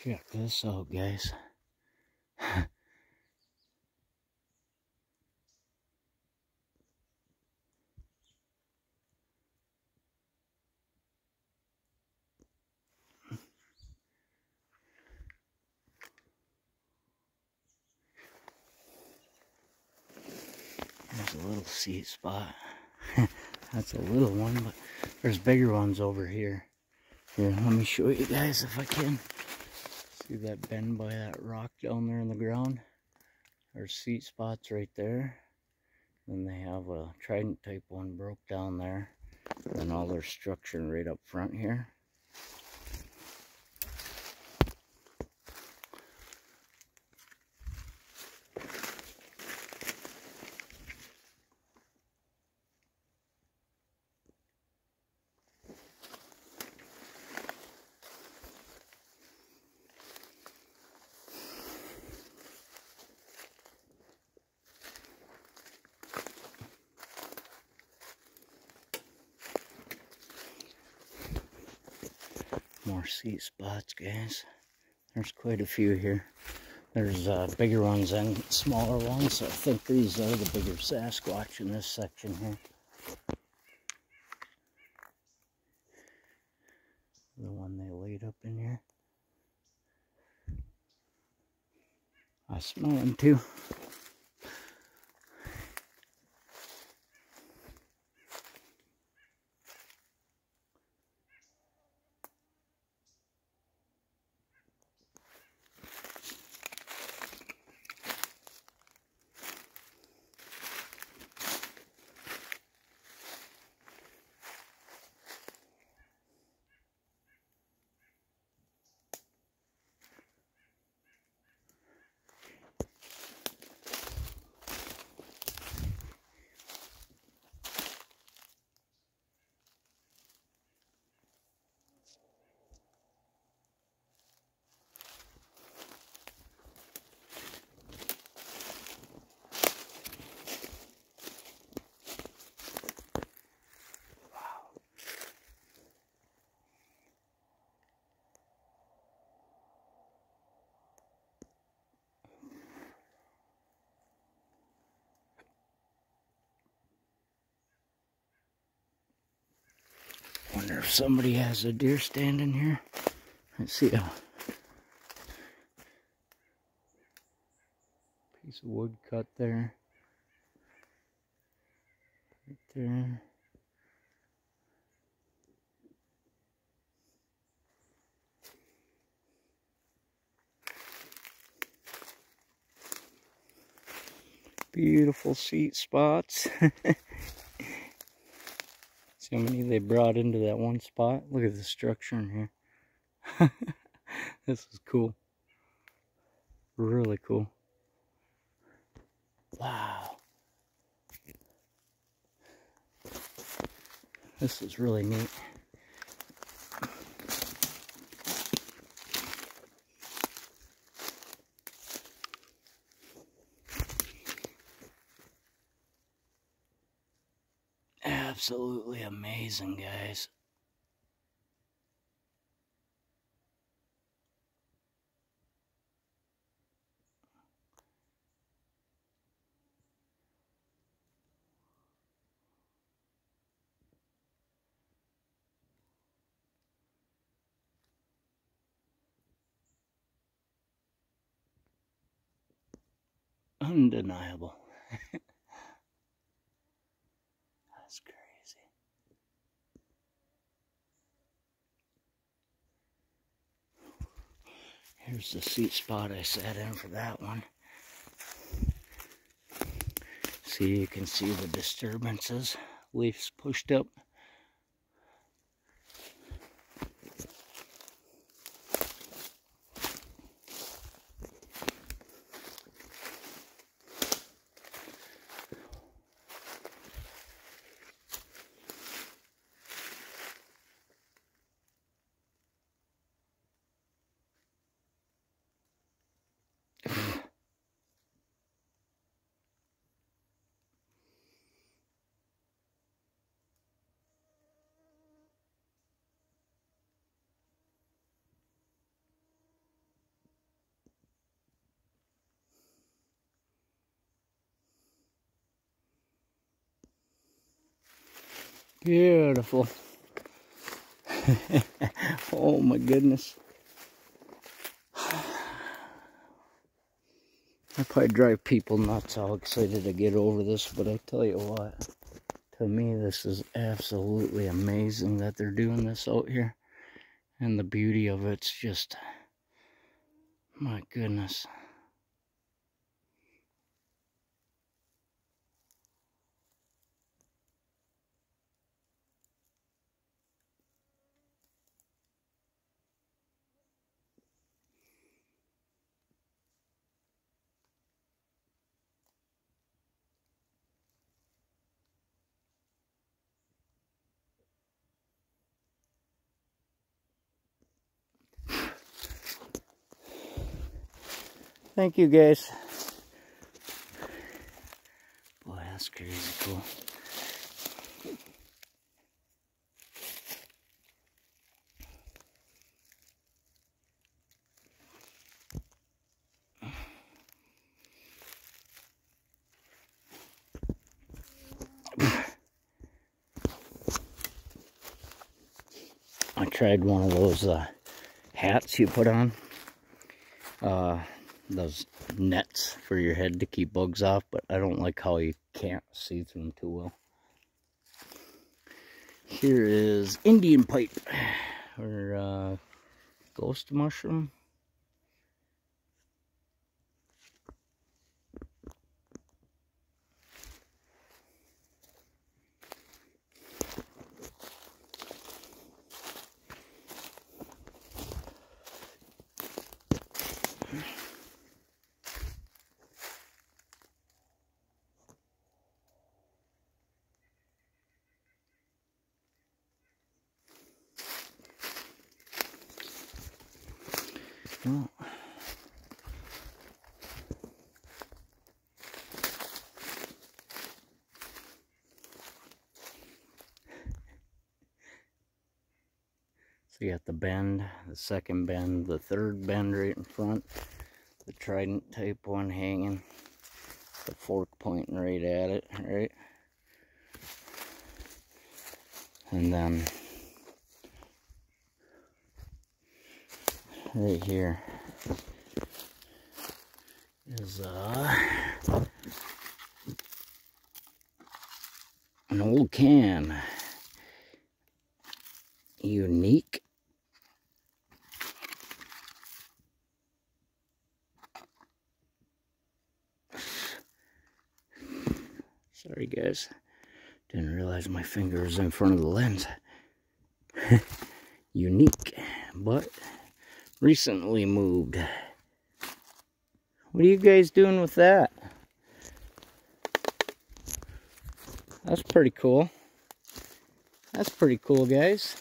Check this out, guys. There's a little seat spot. That's a little one, but there's bigger ones over here. Here, let me show you guys if I can. See that bend by that rock down there in the ground? There's seat spots right there. Then they have a trident type one broke down there. And all their structure right up front here. More seat spots, guys. There's quite a few here. There's bigger ones and smaller ones. So I think these are the bigger Sasquatch in this section here. The one they laid up in here. I smell them too. Wonder if somebody has a deer stand in here. Let's see a piece of wood cut there. Right there. Beautiful seat spots. See how many they brought into that one spot? Look at the structure in here. This is cool. Really cool. Wow. This is really neat. Absolutely amazing, guys. Undeniable. That's crazy. Here's the seat spot I sat in for that one. See, you can see the disturbances. Leaves pushed up. Beautiful. Oh my goodness. I probably drive people nuts how excited I get over this, but I tell you what, to me this is absolutely amazing that they're doing this out here. And the beauty of it's just, my goodness. Thank you guys. Boy, that's crazy cool. I tried one of those hats you put on. Those nets for your head to keep bugs off, but I don't like how you can't see through them too well. Here is Indian pipe, or ghost mushroom. Well, so you got the bend, the second bend, the third bend right in front, the trident type one hanging, the fork pointing right at it, right? And then right here is an old can. Unique. Sorry guys, didn't realize my finger was in front of the lens. Unique, but recently moved. What are you guys doing with that? That's pretty cool. That's pretty cool, guys.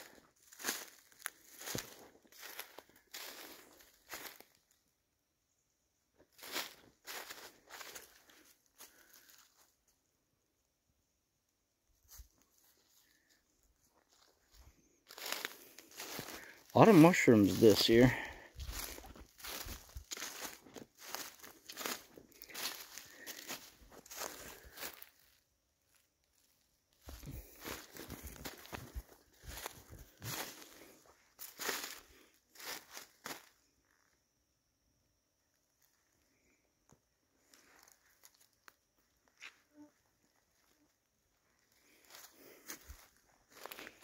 A lot of mushrooms this year.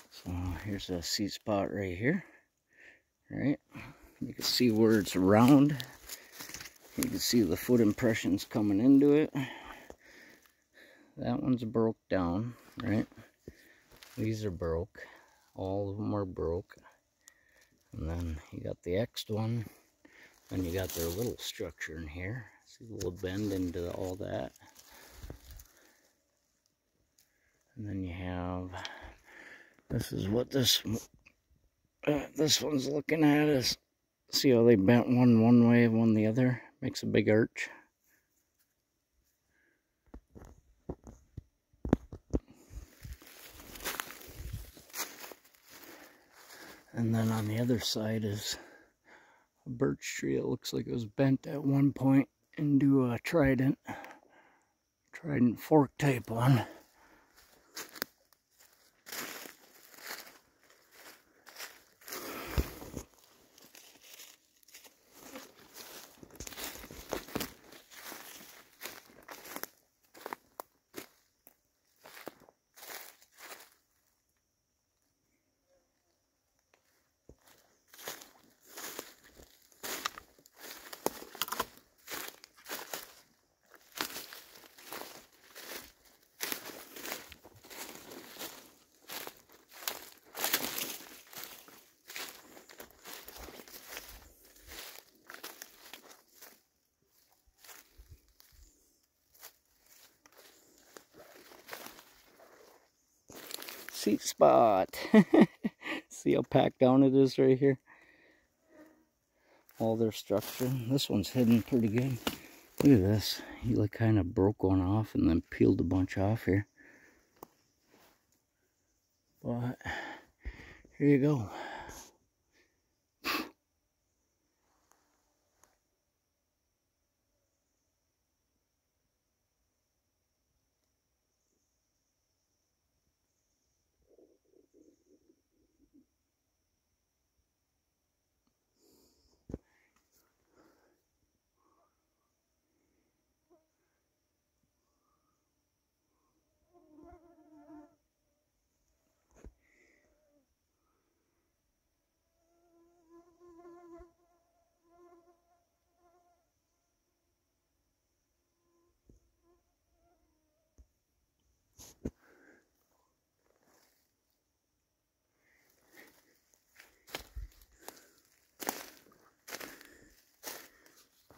So here's a seed spot right here. Right? You can see where it's round. You can see the foot impressions coming into it. That one's broke down, right? These are broke. All of them are broke. And then you got the X'd one. Then you got their little structure in here. See the little bend into all that. And then you have, this is what this one's looking at, is see how they bent one way, one the other? Makes a big arch. And then on the other side is a birch tree. It looks like it was bent at one point into a trident fork type one. seat spot. See how packed down it is right here? All their structure. This one's hidden pretty good. Look at this. He like kind of broke one off and then peeled a bunch off here. But here you go.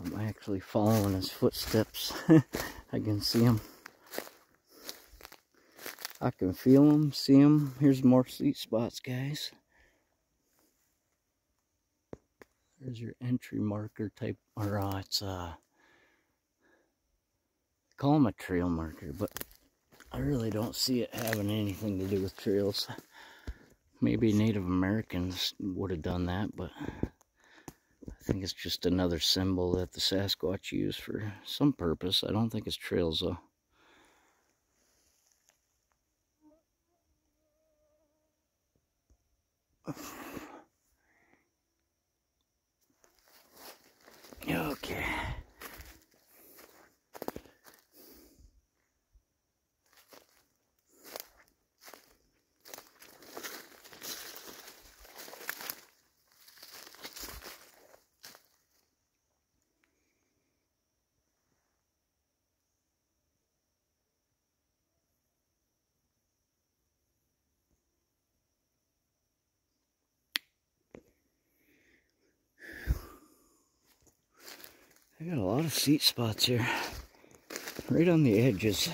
I'm actually following his footsteps. I can see him. I can feel him, see him. Here's more seat spots, guys. There's your entry marker type, or call them a trail marker, but I really don't see it having anything to do with trails. Maybe Native Americans would have done that, but I think it's just another symbol that the Sasquatch used for some purpose. I don't think it's trails though. Okay. I got a lot of seat spots here, right on the edges.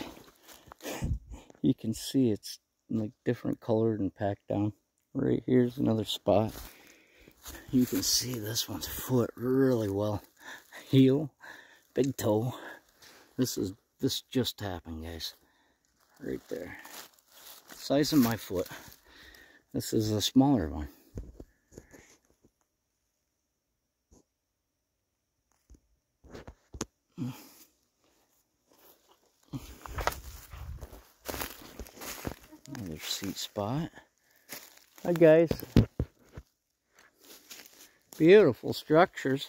You can see it's like different colored and packed down. Right here's another spot. You can see this one's foot really well. Heel, big toe. This just happened, guys. Right there. Size of my foot. This is a smaller one. Another seat spot. Hi guys. Beautiful structures.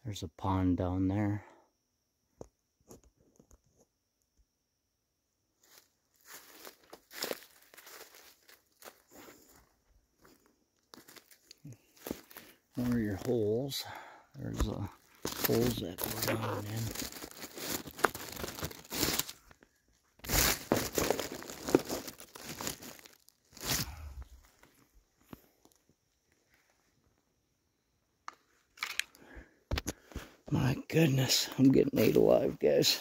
There's a pond down there. More of your holes. There's holes that go down in. My goodness, I'm getting ate alive, guys.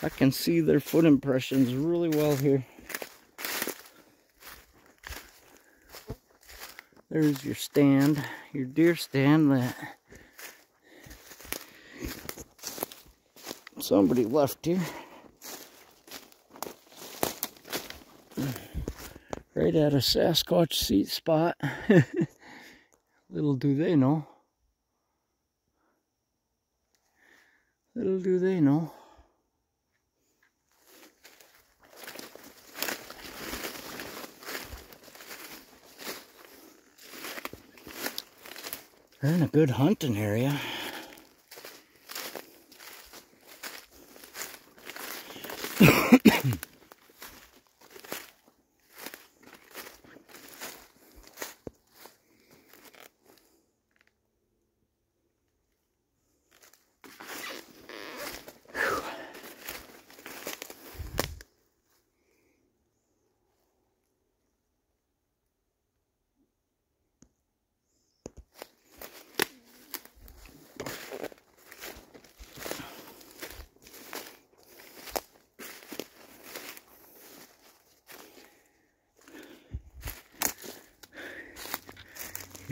I can see their foot impressions really well here. There's your stand, your deer stand that somebody left here. Right at a Sasquatch seat spot. Little do they know. Little do they know. They're in a good hunting area.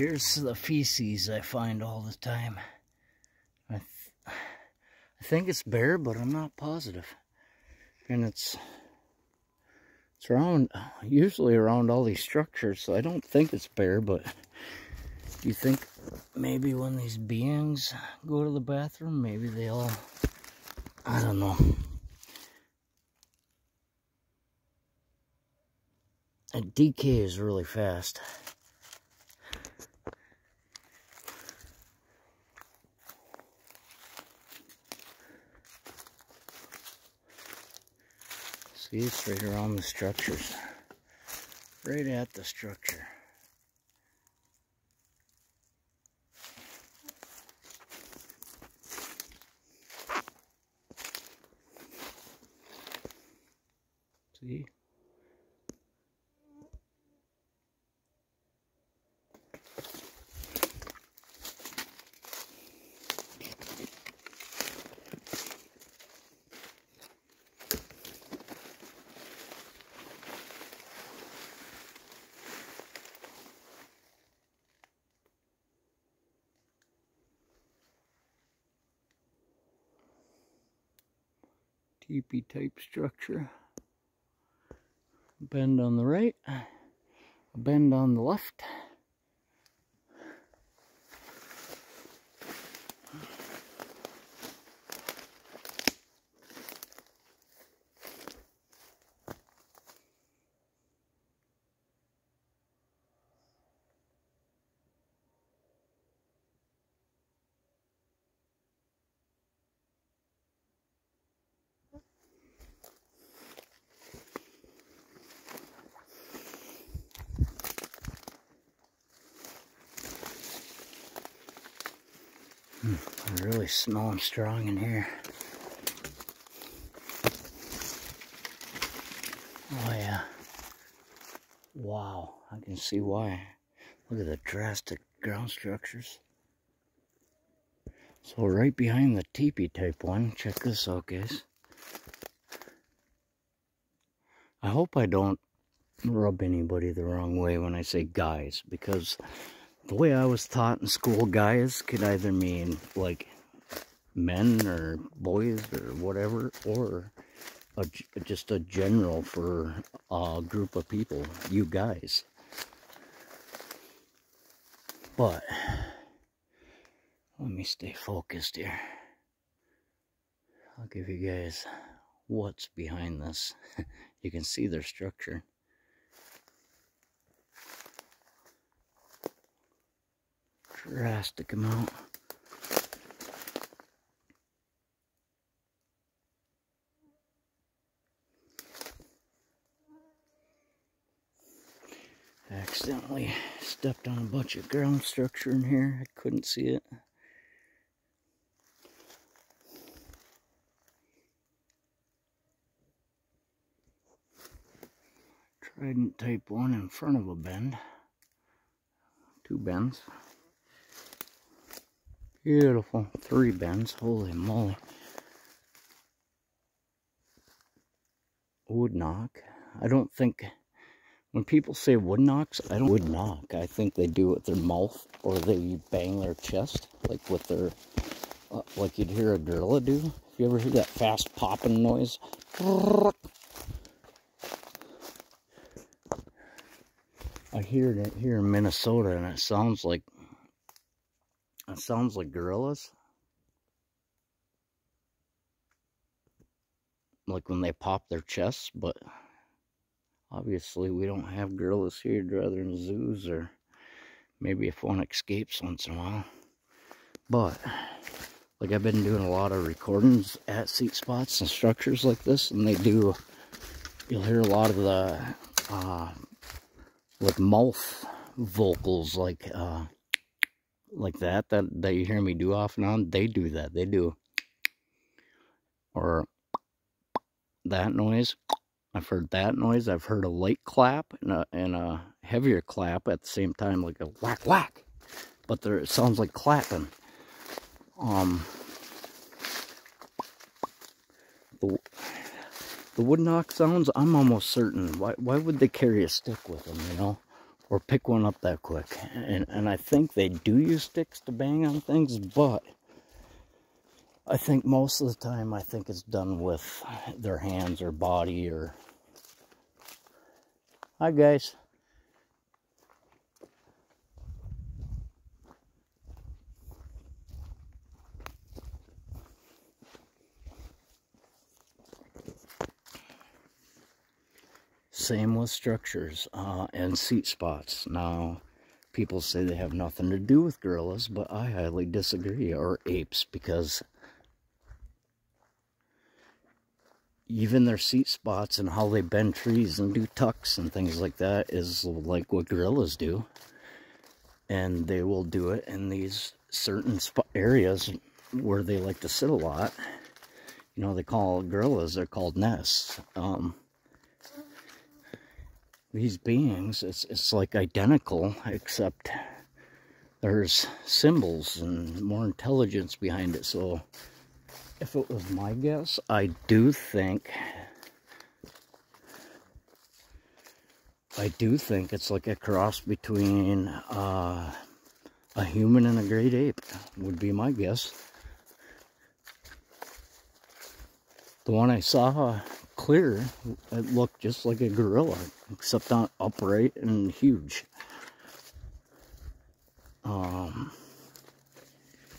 Here's the feces I find all the time. I think it's bear, but I'm not positive. And it's around, usually around all these structures, so I don't think it's bear, but you think maybe when these beings go to the bathroom, maybe they'll, I don't know. It decays really fast. See, it's right around the structures. Right at the structure. See? Teepee type structure. Bend on the right, a bend on the left. I really smell them strong in here. Oh yeah. Wow, I can see why. Look at the drastic ground structures. So right behind the teepee type one, check this out, guys. I hope I don't rub anybody the wrong way when I say guys, because the way I was taught in school, guys could either mean like men or boys or whatever, or just a general for a group of people, you guys. But let me stay focused here. I'll give you guys what's behind this. You can see their structure. Drastic amount. I accidentally stepped on a bunch of ground structure in here. I couldn't see it. Trident type one in front of a bend. Two bends. Beautiful. Three bends. Holy moly. Wood knock. I don't think, when people say wood knocks, I don't wood knock. I think they do it with their mouth, or they bang their chest, like with their, like you'd hear a gorilla do. If you ever hear that fast popping noise. I hear it here in Minnesota, and it sounds like gorillas. Like when they pop their chests, but obviously we don't have gorillas here, rather than zoos, or maybe if one escapes once in a while. But like, I've been doing a lot of recordings at seat spots and structures like this, and they do, you'll hear a lot of the like mouth vocals, like that you hear me do off and on. They do that. They do, or that noise. I've heard that noise. I've heard a light clap and a heavier clap at the same time, like a whack whack. But it sounds like clapping. The wood knock sounds, I'm almost certain. Why would they carry a stick with them, you know? or pick one up that quick. And I think they do use sticks to bang on things, but I think most of the time, I think it's done with their hands or body or... Hi, guys. Same with structures and seat spots. Now, people say they have nothing to do with gorillas, but I highly disagree, or apes, because even their seat spots and how they bend trees and do tucks and things like that is like what gorillas do. And they will do it in these certain areas where they like to sit a lot. You know, they call gorillas, they're called nests. These beings, it's like identical, except there's symbols and more intelligence behind it. So if it was my guess, I do think it's like a cross between a human and a great ape, would be my guess. The one I saw clear, it looked just like a gorilla, except not upright and huge.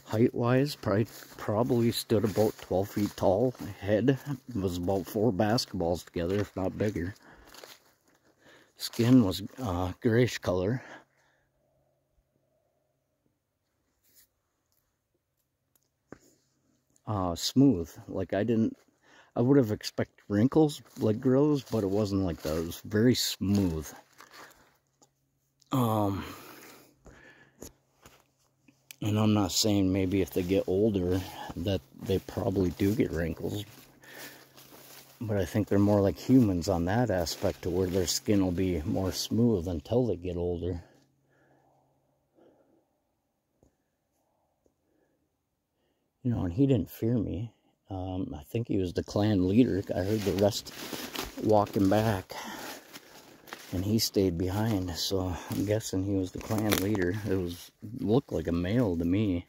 Height-wise, probably stood about 12 feet tall. Head was about 4 basketballs together, if not bigger. Skin was grayish color. Smooth. Like I would have expected wrinkles like gorillas, but it wasn't like that. It was very smooth. And I'm not saying maybe if they get older that they probably do get wrinkles. But I think they're more like humans on that aspect, to where their skin will be more smooth until they get older. You know, and he didn't fear me. I think he was the clan leader. I heard the rest walking back, and he stayed behind. So I'm guessing he was the clan leader. It looked like a male to me.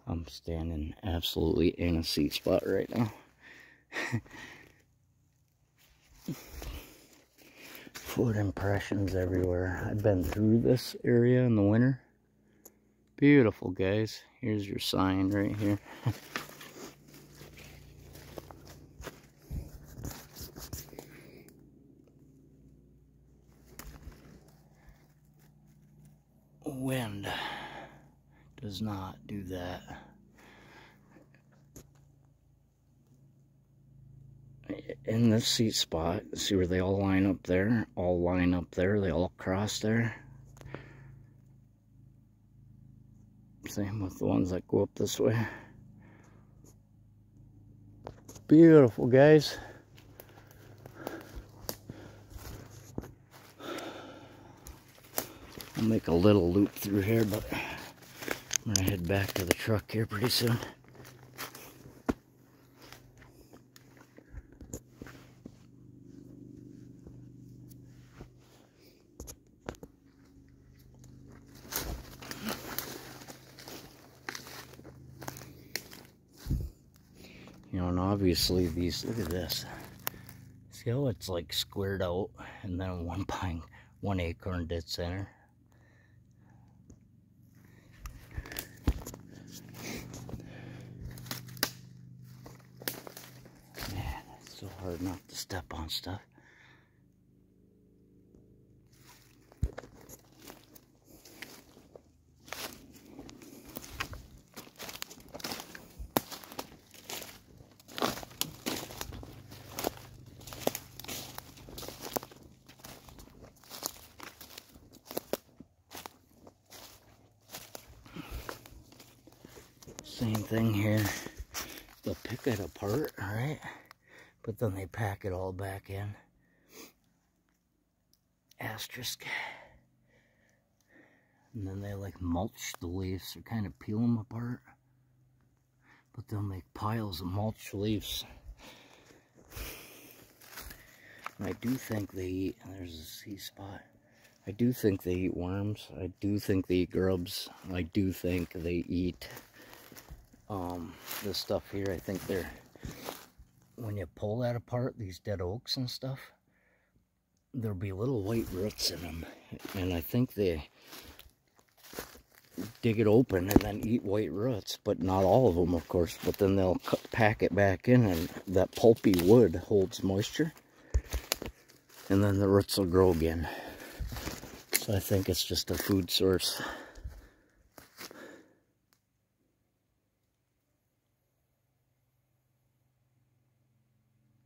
I'm standing absolutely in a seat spot right now. Foot impressions everywhere. I've been through this area in the winter. Beautiful, guys. Here's your sign right here. Wind does not do that. In this seat spot, see where they all line up there? All line up there. They all cross there. Same with the ones that go up this way. Beautiful, guys. I'll make a little loop through here, but I'm gonna head back to the truck here pretty soon. You know, and obviously these, look at this. See how it's like squared out, and then one acorn dead center. Man, it's so hard not to step on stuff. Same thing here. They'll pick it apart, right? But then they pack it all back in. Asterisk. And then they like mulch the leaves, or kind of peel them apart. But they'll make piles of mulch leaves. And I do think they eat, there's a sea spot. I do think they eat worms. I do think they eat grubs. I do think they eat this stuff here. I think they're, when you pull that apart, these dead oaks and stuff, there'll be little white roots in them. And I think they dig it open and then eat white roots, but not all of them, of course. But then they'll pack it back in, and that pulpy wood holds moisture. And then the roots will grow again. So I think it's just a food source.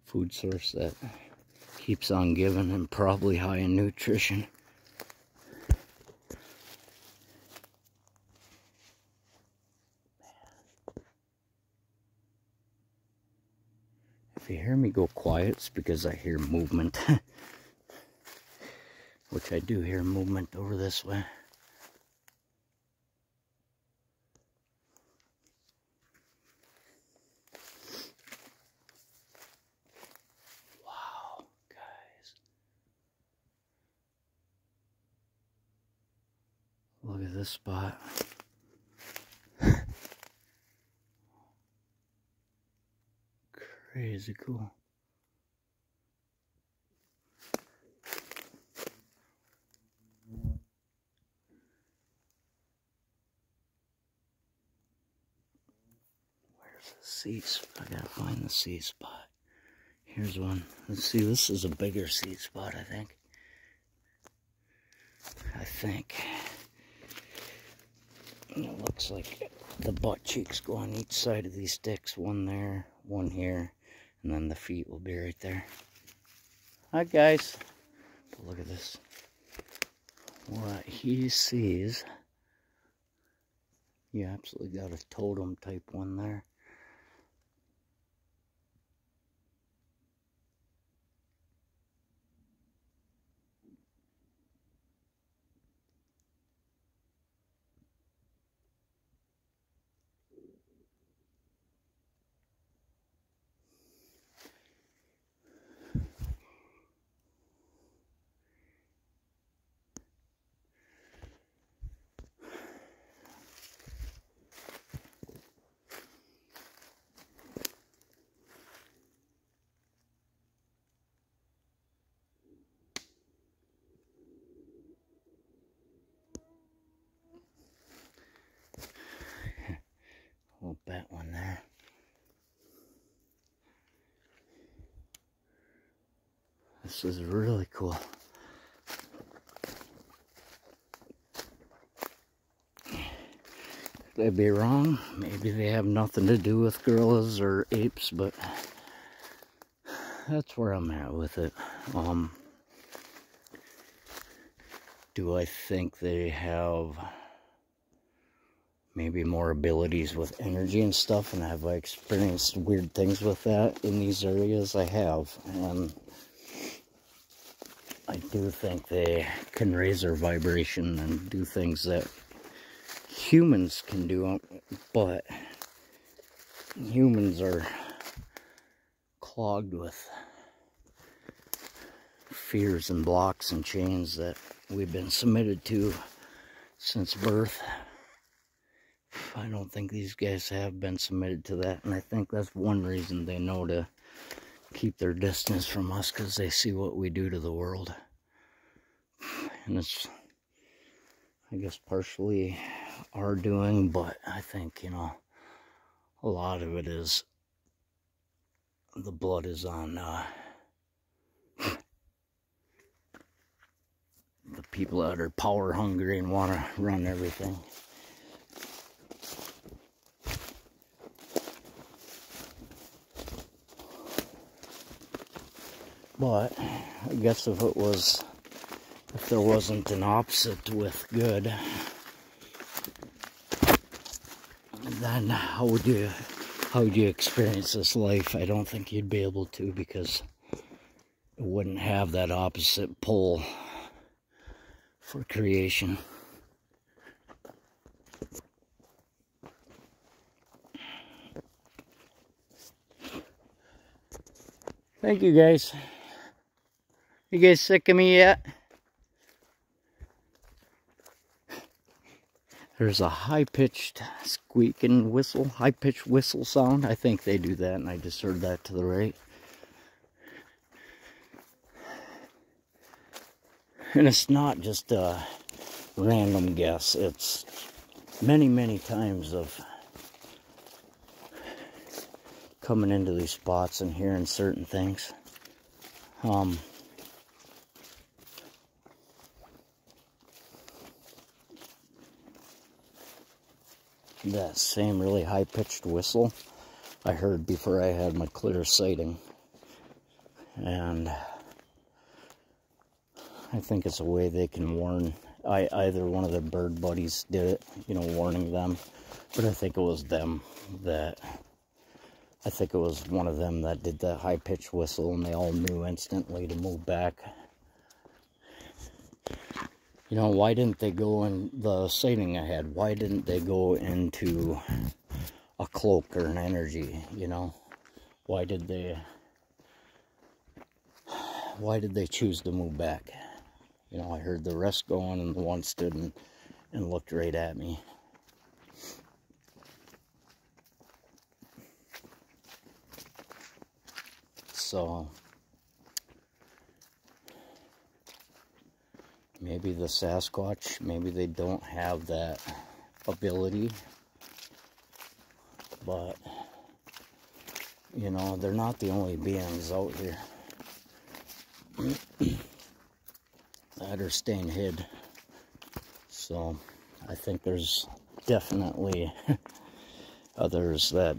Food source that keeps on giving and probably high in nutrition. If you hear me go quiet, it's because I hear movement. Which I do hear movement over this way. Wow, guys. Look at this spot. Crazy cool. Sea spot. I gotta find the sea spot. Here's one. Let's see, this is a bigger sea spot, I think. And it looks like the butt cheeks go on each side of these sticks. One there, one here, and then the feet will be right there. Hi, guys. But look at this. What he sees. You absolutely got a totem type one there. We'll bet one there. This is really cool. Could I be wrong? Maybe they have nothing to do with gorillas or apes, but that's where I'm at with it. Do I think they have maybe more abilities with energy and stuff, and have I experienced weird things with that in these areas? I have, and I do think they can raise their vibration and do things that humans can do, but humans are clogged with fears and blocks and chains that we've been submitted to since birth. I don't think these guys have been submitted to that, and I think that's one reason they know to keep their distance from us, because they see what we do to the world. And it's, I guess, partially our doing, but I think, you know, a lot of it is, the blood is on the people that are power hungry and want to run everything. But I guess if there wasn't an opposite with good, then how would you experience this life? I don't think you'd be able to, because it wouldn't have that opposite pull for creation. Thank you, guys. You guys sick of me yet? There's a high-pitched squeaking whistle, high-pitched whistle sound. I think they do that, and I just heard that to the right. And it's not just a random guess. It's many, many times of coming into these spots and hearing certain things. That same really high-pitched whistle I heard before I had my clear sighting. And I think it's a way they can warn. Either one of their bird buddies did it, you know, warning them. But I think it was them that... I think it was one of them that did the high-pitched whistle, and they all knew instantly to move back. You know, why didn't they go in the sighting I had? Why didn't they go into a cloak or an energy, you know? Why did they choose to move back? You know, I heard the rest going, and the one stood and looked right at me. So maybe the Sasquatch, maybe they don't have that ability, but you know, they're not the only beings out here that are staying hid. So I think there's definitely others that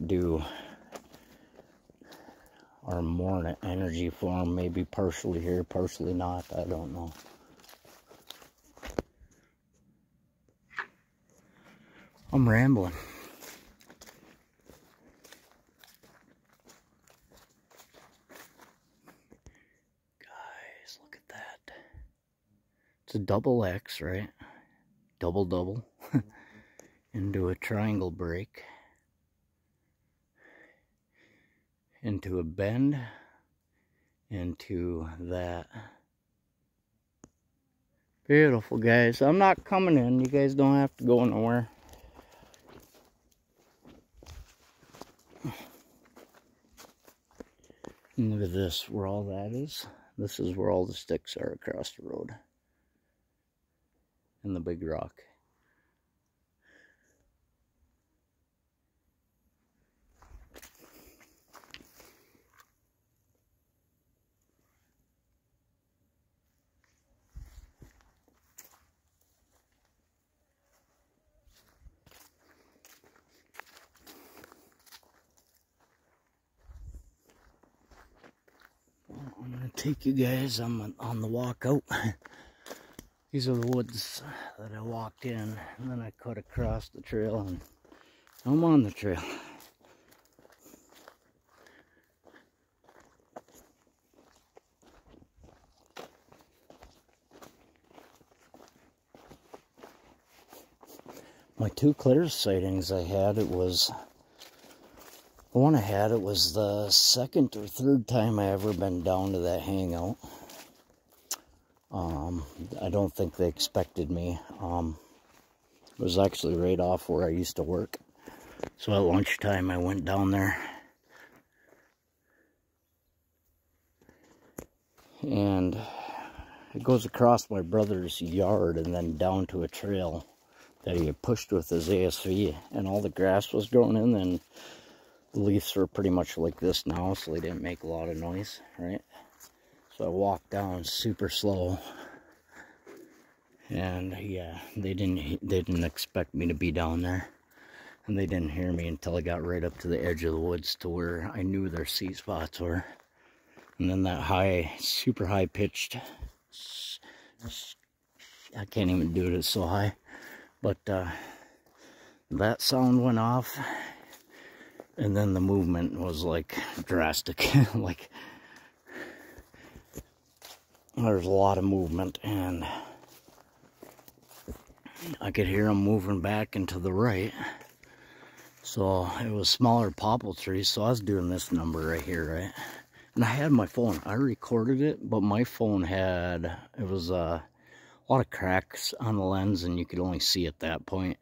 are more in an energy form, maybe partially here, partially not, I don't know. I'm rambling. Guys, look at that. It's a double X, right? Double into a triangle break, into a bend, into that. Beautiful, guys. I'm not coming in. You guys don't have to go nowhere. And look at this, where all that is. This is where all the sticks are across the road. And the big rock. I'm going to take you guys on the walk out. These are the woods that I walked in, and then I cut across the trail, and I'm on the trail. My two clear sightings I had, the one I had, it was the second or third time I ever been down to that hangout. I don't think they expected me. It was actually right off where I used to work. So at lunchtime I went down there. And it goes across my brother's yard and then down to a trail that he had pushed with his ASV. And all the grass was growing in, and the leaves were pretty much like this now, so they didn't make a lot of noise, right? So I walked down super slow. And yeah, they didn't expect me to be down there, and they didn't hear me until I got right up to the edge of the woods to where I knew their seat spots were. And then that super high pitched, I can't even do it, it's so high, but that sound went off, and then the movement was like drastic. Like there's a lot of movement, and I could hear them moving back and to the right. So it was smaller popple trees, so I was doing this number right here, right? And I had my phone. I recorded it, but my phone had, it was a lot of cracks on the lens, and you could only see at that point.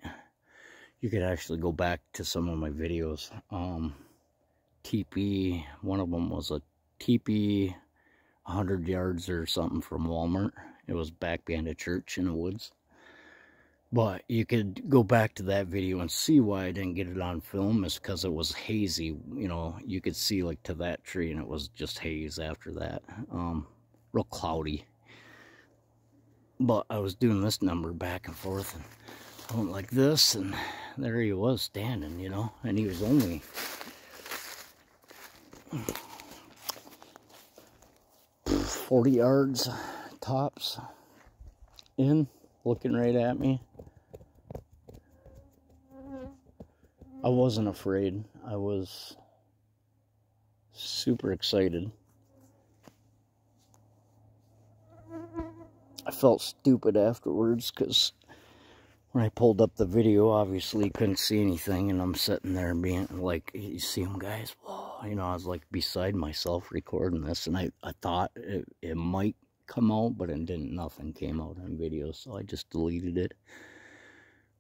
You could actually go back to some of my videos. TP, one of them was a TP 100 yards or something from Walmart. It was back behind a church in the woods. But you could go back to that video and see why I didn't get it on film, is because it was hazy. You know, you could see like to that tree, and it was just haze after that. Real cloudy. But I was doing this number back and forth, and I went like this, and there he was standing, you know, and he was only 40 yards tops in, looking right at me. I wasn't afraid. I was super excited. I felt stupid afterwards because when I pulled up the video, obviously couldn't see anything, and I'm sitting there being like, you see them guys? Whoa. You know, I was like beside myself recording this, and I thought it might come out, but it didn't. Nothing came out on video, so I just deleted it.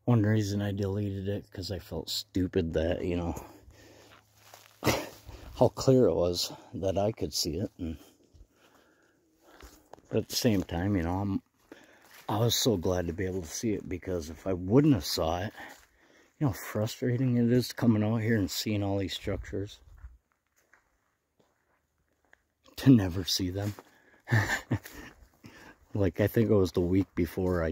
One reason I deleted it, because I felt stupid that, you know, how clear it was that I could see it. And but at the same time, you know, I was so glad to be able to see it, because if I wouldn't have saw it, you know how frustrating it is coming out here and seeing all these structures, to never see them. Like, I think it was the week before, I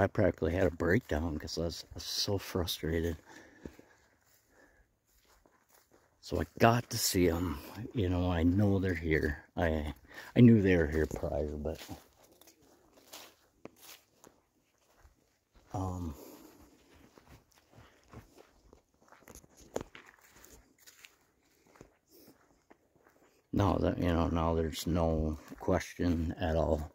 practically had a breakdown because I was so frustrated. So I got to see them. You know, I know they're here. I knew they were here prior, but no, that, you know, now there's no question at all.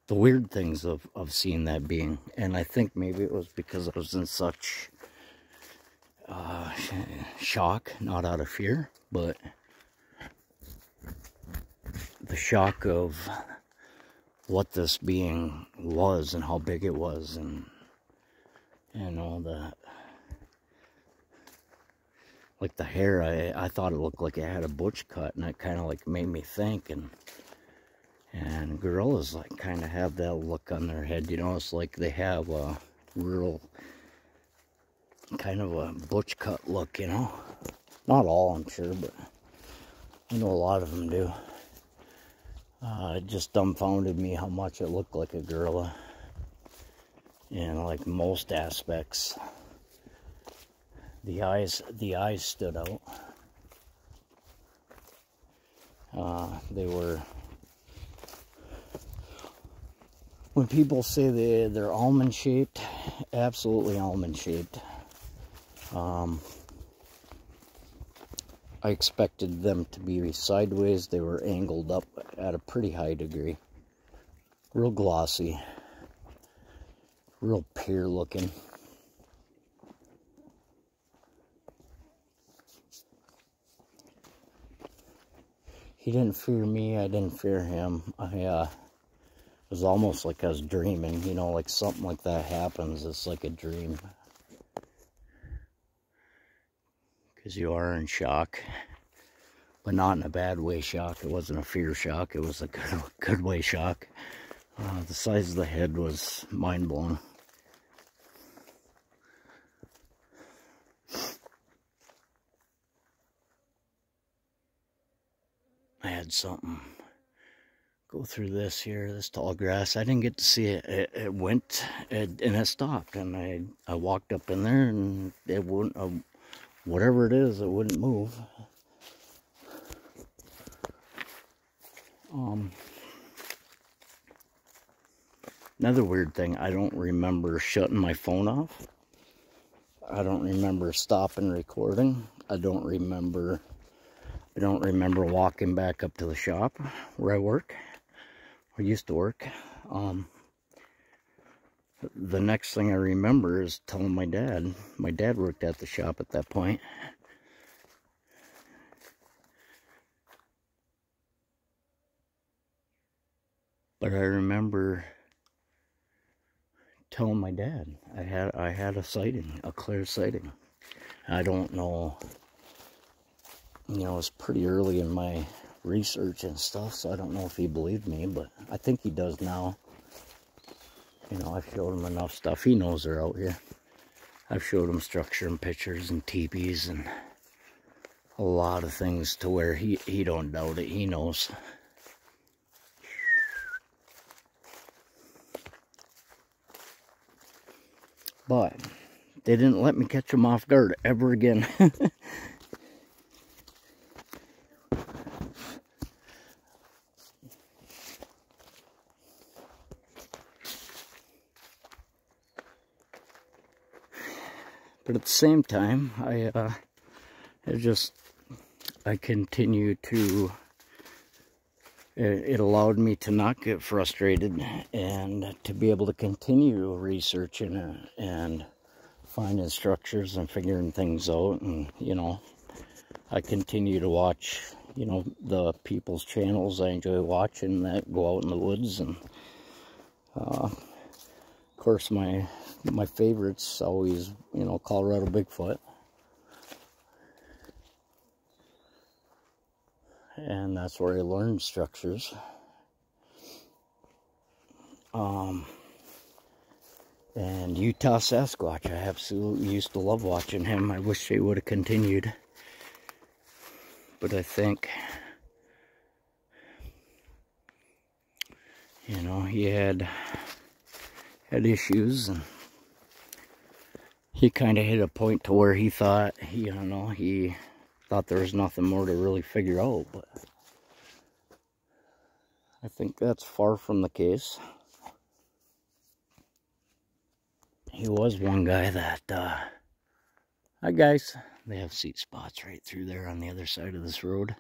The weird things of seeing that being, and I think maybe it was because I was in such shock, not out of fear, but the shock of what this being was and how big it was, and all that. Like the hair, I thought it looked like it had a butch cut, and it kind of like made me think, and gorillas like kind of have that look on their head, you know, it's like they have a real kind of a butch cut look, you know. Not all, I'm sure, but I know a lot of them do. It just dumbfounded me how much it looked like a gorilla in like most aspects. The eyes stood out. They were, when people say they're almond shaped, absolutely almond shaped. I expected them to be sideways. They were angled up at a pretty high degree. Real glossy. Real pure looking. He didn't fear me, I didn't fear him. It was almost like I was dreaming, you know, like something like that happens. It's like a dream. Because you are in shock, but not in a bad way shock. It wasn't a fear shock, it was a good way shock. The size of the head was mind-blowing. I had something go through this here, this tall grass. I didn't get to see it. It went, and it stopped, and I walked up in there, and it wouldn't, whatever it is, it wouldn't move. Another weird thing, I don't remember shutting my phone off. I don't remember stopping recording. I don't remember walking back up to the shop where I work, or used to work. The next thing I remember is telling my dad. My dad worked at the shop at that point. But I remember telling my dad I had a sighting, a clear sighting. I don't know, you know, it's pretty early in my research and stuff, so I don't know if he believed me, but I think he does now. You know, I've showed him enough stuff. He knows they're out here. I've showed him structure and pictures and teepees and a lot of things to where he don't doubt it. He knows. But they didn't let me catch him off guard ever again. But at the same time, I continue to, it allowed me to not get frustrated and to be able to continue researching and finding structures and figuring things out. And, you know, I continue to watch, you know, the people's channels I enjoy watching that go out in the woods. And, of course, my favorites always, you know, Colorado Bigfoot. And that's where I learned structures. And Utah Sasquatch, I absolutely used to love watching him. I wish they would have continued. But I think, you know, he had issues, and he kind of hit a point to where he thought, you know, he thought there was nothing more to really figure out, but I think that's far from the case. He was one guy that, hi guys, they have seat spots right through there on the other side of this road.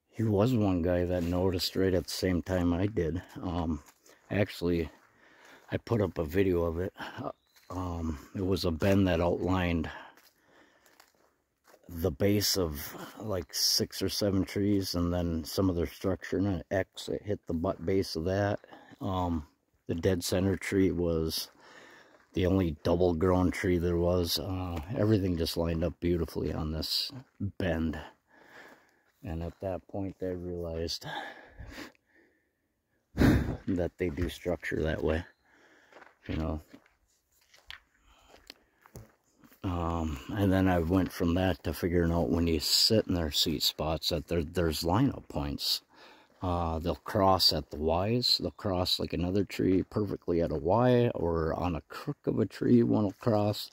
He was one guy that noticed right at the same time I did. Actually, I put up a video of it. It was a bend that outlined the base of like 6 or 7 trees, and then some of their structure, and an X that hit the butt base of that. The dead center tree was the only double grown tree there was. Everything just lined up beautifully on this bend. And at that point I realized that they do structure that way, you know. And then I went from that to figuring out when you sit in their seat spots that there's lineup points. They'll cross at the Ys. They'll cross like another tree perfectly at a Y, or on a crook of a tree, one will cross.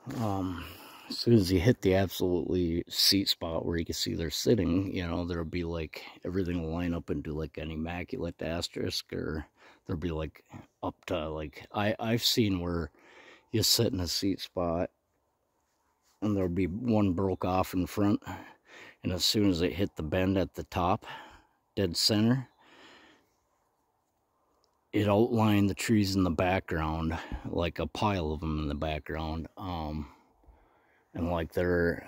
As soon as you hit the absolutely seat spot where you can see they're sitting, you know, there'll be like, everything will line up into like an immaculate asterisk, or there'll be like up to like, I've seen where you sit in a seat spot and there'll be one broke off in front, and as soon as it hit the bend at the top, dead center, it outlined the trees in the background, like a pile of them in the background. And like there's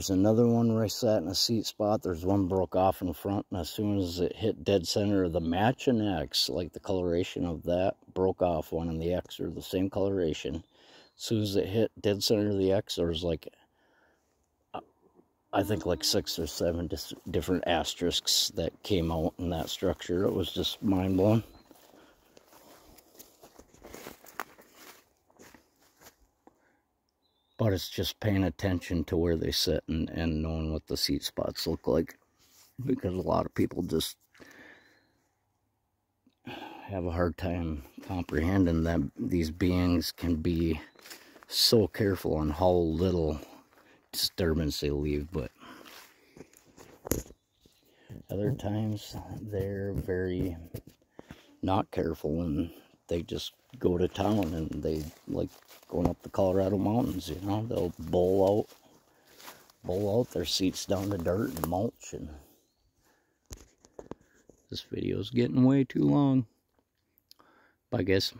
another one where I sat in a seat spot, there's one broke off in front, and as soon as it hit dead center, the matching X, like the coloration of that broke off one, and the X are the same coloration. As soon as it hit dead center of the X, there was like, I think like 6 or 7 different asterisks that came out in that structure. It was just mind-blowing. But it's just paying attention to where they sit and knowing what the seat spots look like. Because a lot of people just have a hard time comprehending that these beings can be so careful on how little disturbance they leave. But other times they're very not careful, and they just go to town, and they like going up the Colorado mountains, you know. They'll bowl out their seats down to dirt and mulch. And this video's getting way too long. Bye guys.